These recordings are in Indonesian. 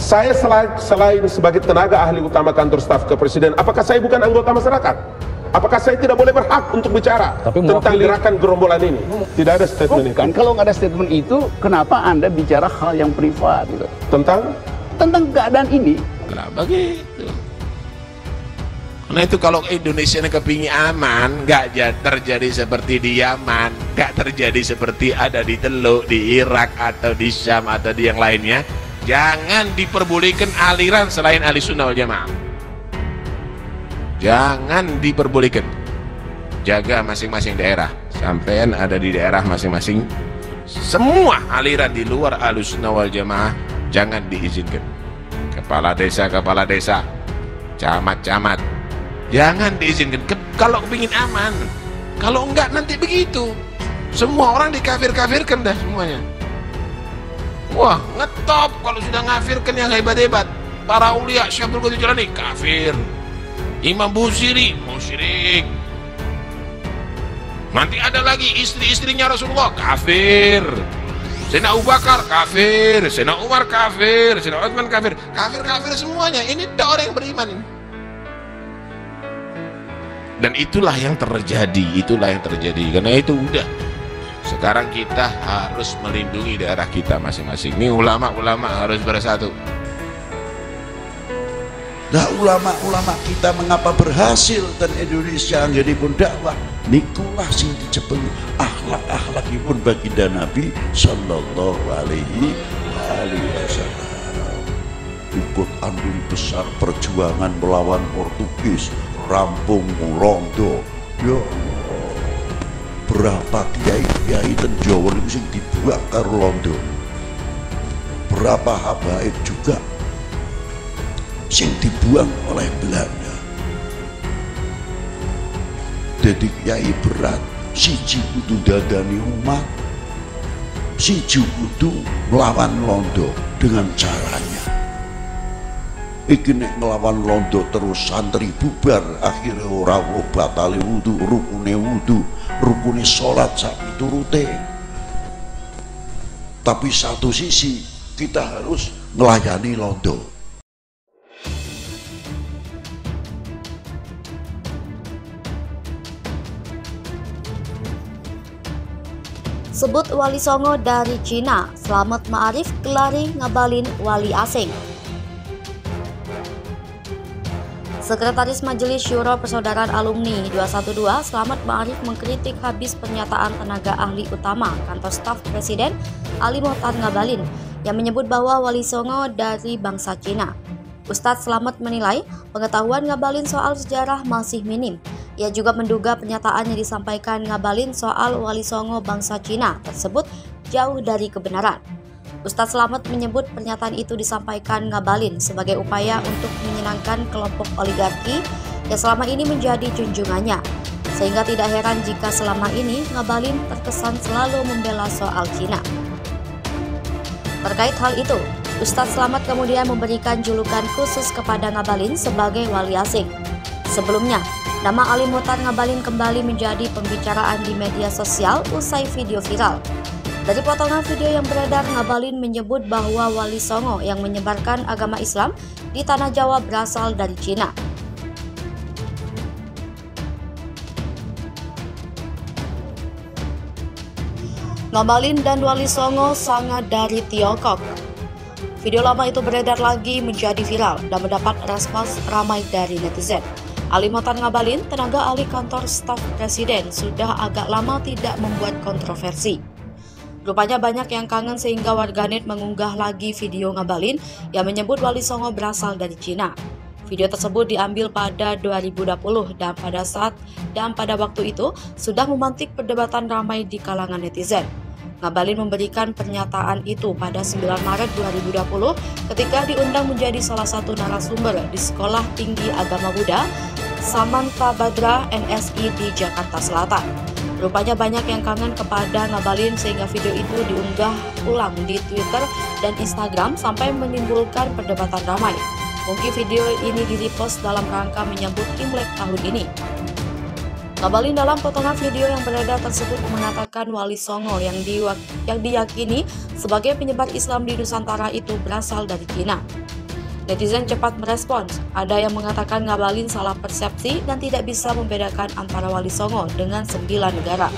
Saya selain sebagai tenaga ahli utama kantor staf kepresiden, apakah saya bukan anggota masyarakat? Apakah saya tidak boleh berhak untuk bicara tentang gerakan gerombolan ini? Tidak ada statement itu. Kalau nggak ada statement itu, kenapa Anda bicara hal yang privat gitu? Tentang keadaan ini? Nah, begitu. Karena itu kalau Indonesia ini kepingin aman, nggak terjadi seperti di Yaman, nggak terjadi seperti ada di Teluk, di Irak atau di Syam atau di yang lainnya. Jangan diperbolehkan aliran selain ahli sunnah wal jamaah. Jangan diperbolehkan. Jaga masing-masing daerah. Sampean ada di daerah masing-masing. Semua aliran di luar ahli sunnah wal jamaah jangan diizinkan. Kepala desa, camat-camat, jangan diizinkan. Kalau kepingin aman. Kalau enggak nanti begitu. Semua orang dikafir-kafirkan dah semuanya. Wah, ngetop kalau sudah ngafirkan yang hebat-hebat. Para ulia, Syekh Abdul Qadir Jilani kafir. Imam Busiri musyrik. Nanti ada lagi istri-istrinya Rasulullah kafir. Sayyidina Abu Bakar kafir, Sayyidina Umar kafir, Sayyidina Utsman kafir. Kafir-kafir semuanya. Ini tidak orang yang beriman. Dan itulah yang terjadi, Karena itu udah. Sekarang kita harus melindungi daerah kita masing-masing. Ini ulama-ulama harus bersatu. Nah, ulama-ulama kita mengapa berhasil dan Indonesia jadi pun dakwah? Nikulah sing disebut akhlak-akhlakipun baginda Nabi sallallahu alaihi wasallam. Ikut andil besar perjuangan melawan Portugis, rampung Rondo. Ya berapa kiai-kiai ten Jawa niku sing dibuang karo Londo. Berapa habaib juga sing dibuang oleh Belanda. Jadi kiai berat, siji kudu dadani umat, siji kudu melawan Londo dengan caranya. Iki nek ngelawan Londo terus santri bubar, akhirnya ora batale wudu, rukune sholat sak piturute. Tapi satu sisi kita harus melayani Londo. Sebut Wali Songo dari Cina, Slamet Ma'arif kelari ngabalin wali asing. Sekretaris Majelis Syuro Persaudaraan Alumni 212, Slamet Ma'arif mengkritik habis pernyataan tenaga ahli utama kantor staf Presiden Ali Mohtar Ngabalin yang menyebut bahwa Wali Songo dari bangsa Cina. Ustadz Slamet menilai pengetahuan Ngabalin soal sejarah masih minim. Ia juga menduga pernyataan yang disampaikan Ngabalin soal Wali Songo bangsa Cina tersebut jauh dari kebenaran. Ustadz Slamet menyebut pernyataan itu disampaikan Ngabalin sebagai upaya untuk menyenangkan kelompok oligarki yang selama ini menjadi junjungannya. Sehingga tidak heran jika selama ini Ngabalin terkesan selalu membela soal Cina. Terkait hal itu, Ustadz Slamet kemudian memberikan julukan khusus kepada Ngabalin sebagai wali asing. Sebelumnya, nama Ali Mohtar Ngabalin kembali menjadi pembicaraan di media sosial usai video viral. Dari potongan video yang beredar, Ngabalin menyebut bahwa Wali Songo yang menyebarkan agama Islam di tanah Jawa berasal dari Cina. Ngabalin dan Wali Songo sangat dari Tiongkok. Video lama itu beredar lagi menjadi viral dan mendapat respons ramai dari netizen. Ali Mohtar Ngabalin, tenaga ahli kantor staf Presiden, sudah agak lama tidak membuat kontroversi. Rupanya banyak yang kangen sehingga warganet mengunggah lagi video Ngabalin yang menyebut Wali Songo berasal dari Cina. Video tersebut diambil pada 2020 dan pada waktu itu sudah memantik perdebatan ramai di kalangan netizen. Ngabalin memberikan pernyataan itu pada 9 Maret 2020 ketika diundang menjadi salah satu narasumber di Sekolah Tinggi Agama Buddha Samantabhadra NSI di Jakarta Selatan. Rupanya banyak yang kangen kepada Ngabalin sehingga video itu diunggah ulang di Twitter dan Instagram sampai menimbulkan perdebatan ramai. Mungkin video ini di-repost dalam rangka menyambut Imlek tahun ini. Ngabalin dalam potongan video yang beredar tersebut mengatakan Wali Songo yang diyakini sebagai penyebar Islam di Nusantara itu berasal dari Cina. Netizen cepat merespons, ada yang mengatakan Ngabalin salah persepsi dan tidak bisa membedakan antara Wali Songo dengan 9 negara.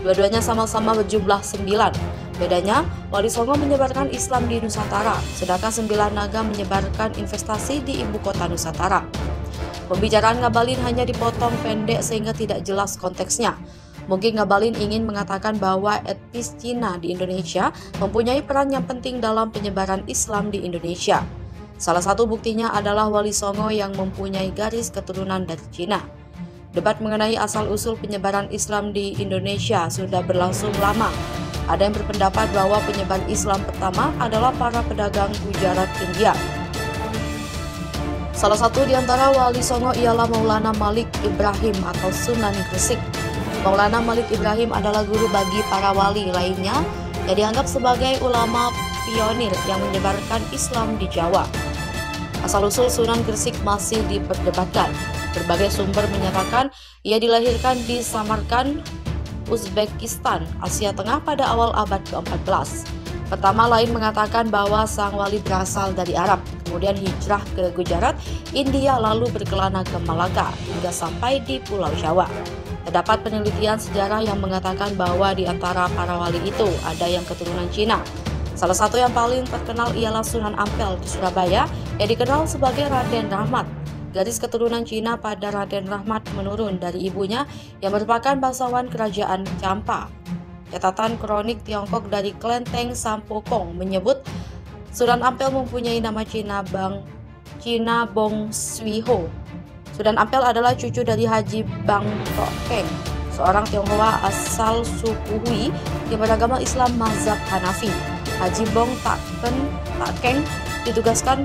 Dua-duanya sama-sama berjumlah 9. Bedanya, Wali Songo menyebarkan Islam di Nusantara, sedangkan 9 naga menyebarkan investasi di ibu kota Nusantara. Pembicaraan Ngabalin hanya dipotong pendek sehingga tidak jelas konteksnya. Mungkin Ngabalin ingin mengatakan bahwa etnis Cina di Indonesia mempunyai peran yang penting dalam penyebaran Islam di Indonesia. Salah satu buktinya adalah Wali Songo yang mempunyai garis keturunan dari Cina. Debat mengenai asal-usul penyebaran Islam di Indonesia sudah berlangsung lama. Ada yang berpendapat bahwa penyebar Islam pertama adalah para pedagang Gujarat India. Salah satu di antara Wali Songo ialah Maulana Malik Ibrahim atau Sunan Gresik. Maulana Malik Ibrahim adalah guru bagi para wali lainnya yang dianggap sebagai ulama pionir yang menyebarkan Islam di Jawa. Asal-usul Sunan Gresik masih diperdebatkan. Berbagai sumber menyatakan ia dilahirkan di Samarkand, Uzbekistan, Asia Tengah pada awal abad ke-14. Pertama lain mengatakan bahwa sang wali berasal dari Arab, kemudian hijrah ke Gujarat, India lalu berkelana ke Malaka hingga sampai di Pulau Jawa. Terdapat penelitian sejarah yang mengatakan bahwa di antara para wali itu ada yang keturunan Cina. Salah satu yang paling terkenal ialah Sunan Ampel di Surabaya yang dikenal sebagai Raden Rahmat. Garis keturunan Cina pada Raden Rahmat menurun dari ibunya yang merupakan bangsawan kerajaan Champa. Catatan kronik Tiongkok dari Klenteng Sampokong menyebut Sunan Ampel mempunyai nama Cina Bong Swiho. Sunan Ampel adalah cucu dari Haji Bang Tok Keng, seorang Tionghoa asal suku Hui yang beragama Islam mazhab Hanafi. Haji Bong Tak Keng ditugaskan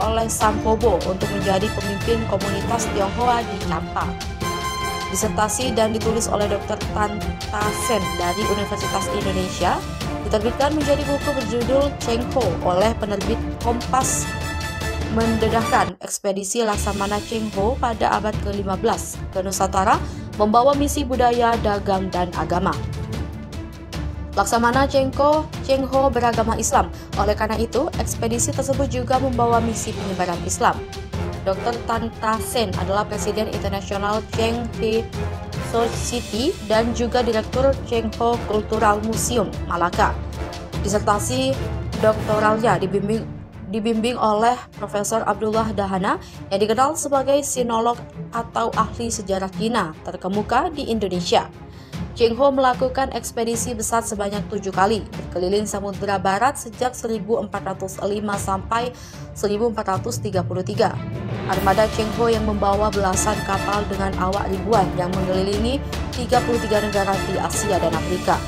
oleh Sampobo untuk menjadi pemimpin komunitas Tionghoa di Champa. Disertasi dan ditulis oleh Dr. Tan Ta-sen dari Universitas Indonesia, diterbitkan menjadi buku berjudul Cheng Ho oleh penerbit Kompas, mendedahkan ekspedisi Laksamana Cheng Ho pada abad ke-15 ke Nusantara membawa misi budaya, dagang, dan agama. Laksamana Cheng Ho beragama Islam, oleh karena itu ekspedisi tersebut juga membawa misi penyebaran Islam. Dr. Tan Ta-sen adalah Presiden Internasional Cheng He Society dan juga Direktur Cheng Ho Cultural Museum, Malaka. Disertasi doktoralnya dibimbing oleh Profesor Abdullah Dahana yang dikenal sebagai sinolog atau ahli sejarah Cina terkemuka di Indonesia. Cheng Ho melakukan ekspedisi besar sebanyak 7 kali, berkeliling Samudra Barat sejak 1405 sampai 1433. Armada Cheng Ho yang membawa belasan kapal dengan awak ribuan yang mengelilingi 33 negara di Asia dan Afrika.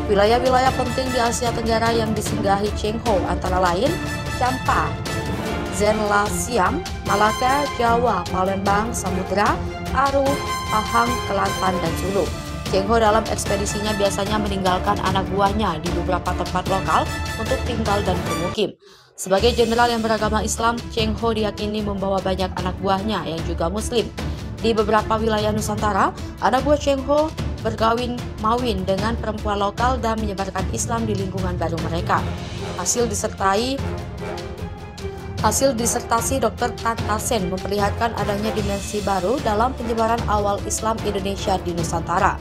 Wilayah-wilayah penting di Asia Tenggara yang disinggahi Cheng Ho antara lain Champa, Zenla Siam, Malaka, Jawa, Palembang, Samudra, Aru, Pahang, Kelantan, dan Sulu. Cheng Ho dalam ekspedisinya biasanya meninggalkan anak buahnya di beberapa tempat lokal untuk tinggal dan bermukim. Sebagai jenderal yang beragama Islam, Cheng Ho diyakini membawa banyak anak buahnya yang juga Muslim. Di beberapa wilayah Nusantara, anak buah Cheng Ho berkawin mawin dengan perempuan lokal dan menyebarkan Islam di lingkungan baru mereka. Hasil disertasi Dr. Tan Ta-sen memperlihatkan adanya dimensi baru dalam penyebaran awal Islam Indonesia di Nusantara.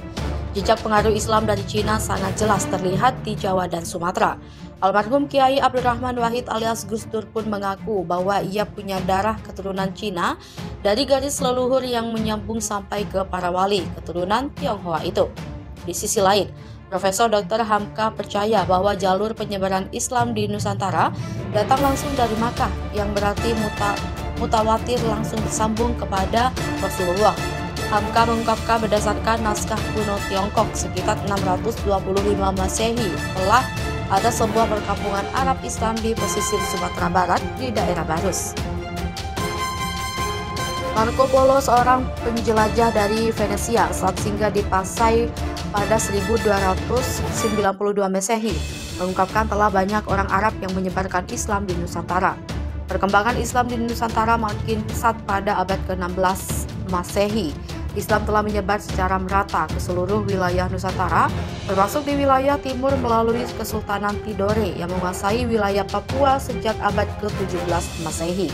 Jejak pengaruh Islam dari Cina sangat jelas terlihat di Jawa dan Sumatera. Almarhum Kiai Abdurrahman Wahid alias Gus Dur pun mengaku bahwa ia punya darah keturunan Cina dari garis leluhur yang menyambung sampai ke para wali keturunan Tionghoa itu. Di sisi lain, Profesor Dr. Hamka percaya bahwa jalur penyebaran Islam di Nusantara datang langsung dari Makkah, yang berarti mutawatir langsung bersambung kepada Rasulullah. Hamka mengungkapkan berdasarkan naskah kuno Tiongkok sekitar 625 Masehi telah ada sebuah perkampungan Arab Islam di pesisir Sumatera Barat di daerah Barus. Marco Polo, seorang penjelajah dari Venesia, saat singgah di Pasai pada 1292 Masehi, mengungkapkan telah banyak orang Arab yang menyebarkan Islam di Nusantara. Perkembangan Islam di Nusantara makin pesat pada abad ke-16 Masehi. Islam telah menyebar secara merata ke seluruh wilayah Nusantara, termasuk di wilayah timur melalui Kesultanan Tidore yang menguasai wilayah Papua sejak abad ke-17 Masehi.